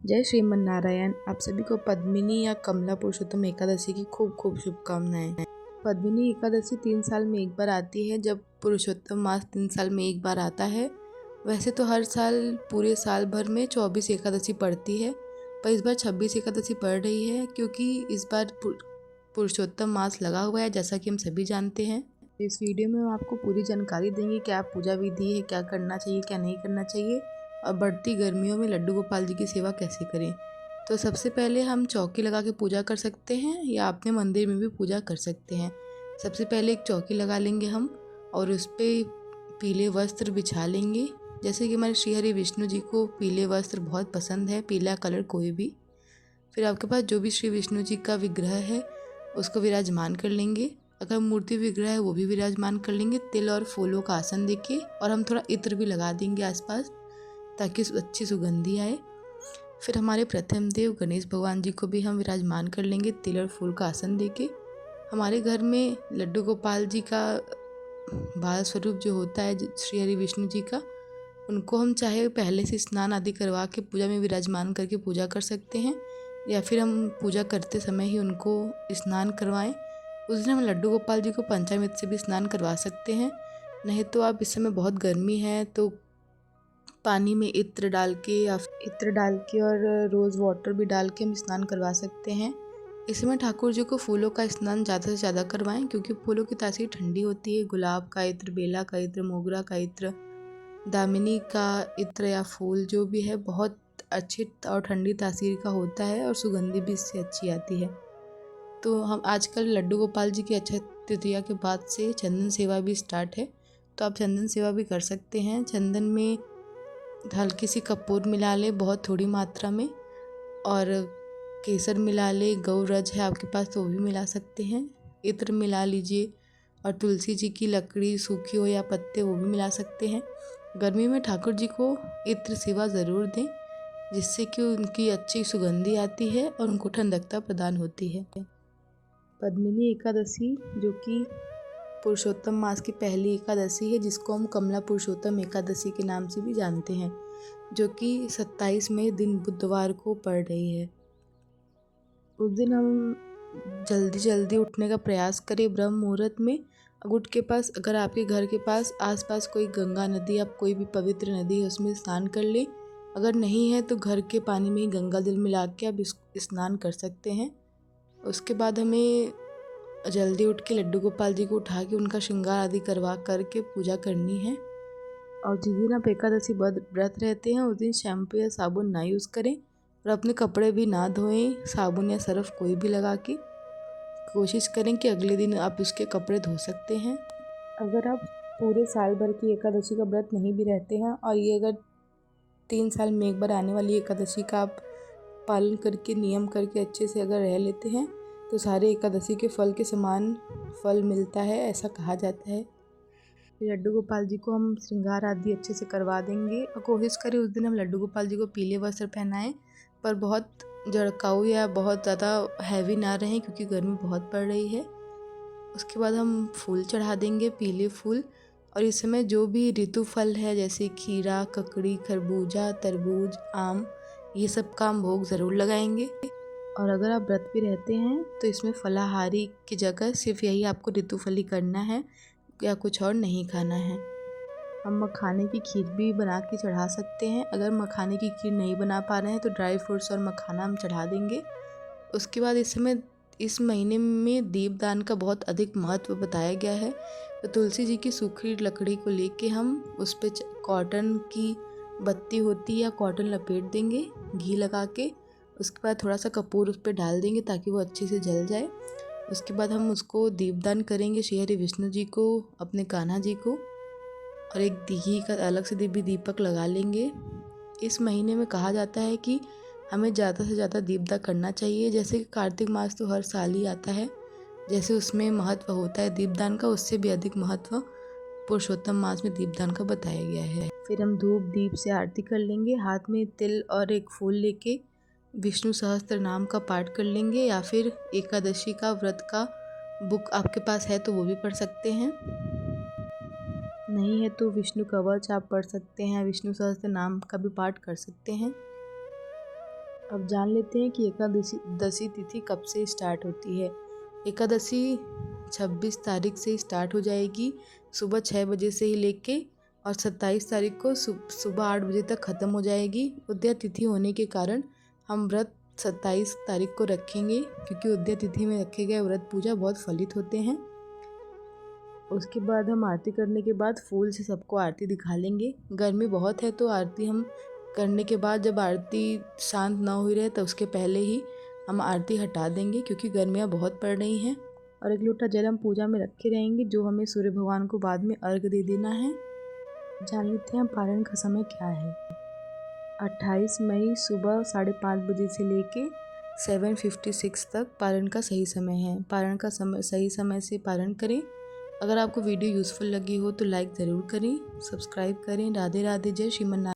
जय श्रीमन नारायण। आप सभी को पद्मिनी या कमला पुरुषोत्तम एकादशी की खूब खूब शुभकामनाएं। पद्मिनी एकादशी 3 साल में एक बार आती है, जब पुरुषोत्तम मास 3 साल में एक बार आता है। वैसे तो हर साल पूरे साल भर में 24 एकादशी पड़ती है, पर इस बार 26 एकादशी पड़ रही है क्योंकि इस बार पुरुषोत्तम मास लगा हुआ है, जैसा कि हम सभी जानते हैं। इस वीडियो में हम आपको पूरी जानकारी देंगे, क्या पूजा विधि है, क्या करना चाहिए क्या नहीं करना चाहिए, और बढ़ती गर्मियों में लड्डू गोपाल जी की सेवा कैसे करें। तो सबसे पहले हम चौकी लगा के पूजा कर सकते हैं या अपने मंदिर में भी पूजा कर सकते हैं। सबसे पहले एक चौकी लगा लेंगे हम और उस पर पीले वस्त्र बिछा लेंगे। जैसे कि हमारे श्री हरि विष्णु जी को पीले वस्त्र बहुत पसंद है, पीला कलर कोई भी। फिर आपके पास जो भी श्री विष्णु जी का विग्रह है उसको विराजमान कर लेंगे। अगर मूर्ति विग्रह है वो भी विराजमान कर लेंगे। तिल और फूलों का आसन देके और हम थोड़ा इत्र भी लगा देंगे आसपास, ताकि अच्छी सुगंधी आए। फिर हमारे प्रथम देव गणेश भगवान जी को भी हम विराजमान कर लेंगे तिल और फूल का आसन देके। हमारे घर में लड्डू गोपाल जी का बाल स्वरूप जो होता है श्री हरि विष्णु जी का, उनको हम चाहे पहले से स्नान आदि करवा के पूजा में विराजमान करके पूजा कर सकते हैं, या फिर हम पूजा करते समय ही उनको स्नान करवाएं। उस दिन हम लड्डू गोपाल जी को पंचामृत से भी स्नान करवा सकते हैं। नहीं तो आप इस समय बहुत गर्मी है तो पानी में इत्र डाल के और रोज़ वाटर भी डाल के हम स्नान करवा सकते हैं। इसमें ठाकुर जी को फूलों का स्नान ज़्यादा से ज़्यादा करवाएं, क्योंकि फूलों की तासीर ठंडी होती है। गुलाब का इत्र, बेला का इत्र, मोगरा का इत्र, दामिनी का इत्र या फूल जो भी है बहुत अच्छी और ठंडी तासीर का होता है और सुगंधी भी इससे अच्छी आती है। तो हम आजकल लड्डू गोपाल जी की अक्षय तृतीया के बाद से चंदन सेवा भी स्टार्ट है, तो आप चंदन सेवा भी कर सकते हैं। चंदन में हल्की सी कपूर मिला ले बहुत थोड़ी मात्रा में, और केसर मिला ले, गौरज है आपके पास तो वो भी मिला सकते हैं, इत्र मिला लीजिए, और तुलसी जी की लकड़ी सूखी हो या पत्ते वो भी मिला सकते हैं। गर्मी में ठाकुर जी को इत्र सेवा ज़रूर दें, जिससे कि उनकी अच्छी सुगंधी आती है और उनको ठंडकता प्रदान होती है। पद्मिनी एकादशी जो कि पुरुषोत्तम मास की पहली एकादशी है, जिसको हम कमला पुरुषोत्तम एकादशी के नाम से भी जानते हैं, जो कि 27 मई दिन बुधवार को पड़ रही है। उस दिन हम जल्दी जल्दी उठने का प्रयास करें ब्रह्म मुहूर्त में। उठ के पास अगर आपके घर के पास आसपास कोई गंगा नदी या कोई भी पवित्र नदी है उसमें स्नान कर लें। अगर नहीं है तो घर के पानी में ही गंगा जल मिला के आप स्नान कर सकते हैं। उसके बाद हमें जल्दी उठ के लड्डू गोपाल जी को उठा के उनका श्रृंगार आदि करवा करके पूजा करनी है। और जिस दिन आप एकादशी व्रत रहते हैं उस दिन शैम्पू या साबुन ना यूज़ करें, और अपने कपड़े भी ना धोएं साबुन या सरफ कोई भी लगा के। कोशिश करें कि अगले दिन आप उसके कपड़े धो सकते हैं। अगर आप पूरे साल भर की एकादशी का व्रत नहीं भी रहते हैं और ये अगर 3 साल में एक बार आने वाली एकादशी का आप पालन करके नियम करके अच्छे से अगर रह लेते हैं तो सारे एकादशी के फल के समान फल मिलता है, ऐसा कहा जाता है। लड्डू गोपाल जी को हम श्रृंगार आदि अच्छे से करवा देंगे और कोशिश करें उस दिन हम लड्डू गोपाल जी को पीले वस्त्र पहनाएं, पर बहुत जड़काऊ या बहुत ज़्यादा हैवी ना रहें क्योंकि गर्मी बहुत पड़ रही है। उसके बाद हम फूल चढ़ा देंगे, पीले फूल। और इस समय जो भी ऋतु फल है जैसे खीरा, ककड़ी, खरबूजा, तरबूज, आम, ये सब का हम भोग ज़रूर लगाएंगे। और अगर आप व्रत भी रहते हैं तो इसमें फलाहारी की जगह सिर्फ यही आपको ऋतु फल ही करना है या कुछ और नहीं खाना है। हम मखाने की खीर भी बना के चढ़ा सकते हैं। अगर मखाने की खीर नहीं बना पा रहे हैं तो ड्राई फ्रूट्स और मखाना हम चढ़ा देंगे। उसके बाद इस महीने में दीपदान का बहुत अधिक महत्व बताया गया है। तो तुलसी जी की सूखी लकड़ी को लेके हम उस पर कॉटन की बत्ती होती है या कॉटन लपेट देंगे घी लगा के। उसके बाद थोड़ा सा कपूर उस पर डाल देंगे ताकि वो अच्छे से जल जाए। उसके बाद हम उसको दीपदान करेंगे श्री हरि विष्णु जी को, अपने कान्हा जी को, और एक घी का अलग से दिव्य दीपक लगा लेंगे। इस महीने में कहा जाता है कि हमें ज़्यादा से ज़्यादा दीपदान करना चाहिए। जैसे कि कार्तिक मास तो हर साल ही आता है, जैसे उसमें महत्व होता है दीपदान का, उससे भी अधिक महत्व पुरुषोत्तम मास में दीपदान का बताया गया है। फिर हम धूप दीप से आरती कर लेंगे। हाथ में तिल और एक फूल लेके विष्णु सहस्त्र नाम का पाठ कर लेंगे, या फिर एकादशी का व्रत का बुक आपके पास है तो वो भी पढ़ सकते हैं। नहीं है तो विष्णु कवच आप पढ़ सकते हैं, विष्णु सहस्त्र नाम का भी पाठ कर सकते हैं। अब जान लेते हैं कि एकादशी तिथि कब से स्टार्ट होती है। एकादशी 26 तारीख से स्टार्ट हो जाएगी सुबह 6 बजे से ही लेके, और 27 तारीख को सुबह 8 बजे तक ख़त्म हो जाएगी। उदया तिथि होने के कारण हम व्रत 27 तारीख को रखेंगे, क्योंकि उदया तिथि में रखे गए व्रत पूजा बहुत फलित होते हैं। उसके बाद हम आरती करने के बाद फूल से सबको आरती दिखा लेंगे। गर्मी बहुत है तो आरती हम करने के बाद, जब आरती शांत ना हुई रहे तो उसके पहले ही हम आरती हटा देंगे, क्योंकि गर्मियाँ बहुत पड़ रही हैं। और 1 लोटा जल हम पूजा में रखे रहेंगे, जो हमें सूर्य भगवान को बाद में अर्घ दे देना है। जान लेते हैं पारण का समय क्या है। 28 मई सुबह 5:30 बजे से लेके 7:56 तक पारण का सही समय है। पारण का समय सही समय से पारण करें। अगर आपको वीडियो यूज़फुल लगी हो तो लाइक ज़रूर करें, सब्सक्राइब करें। राधे राधे, जय श्रीमन नारायण।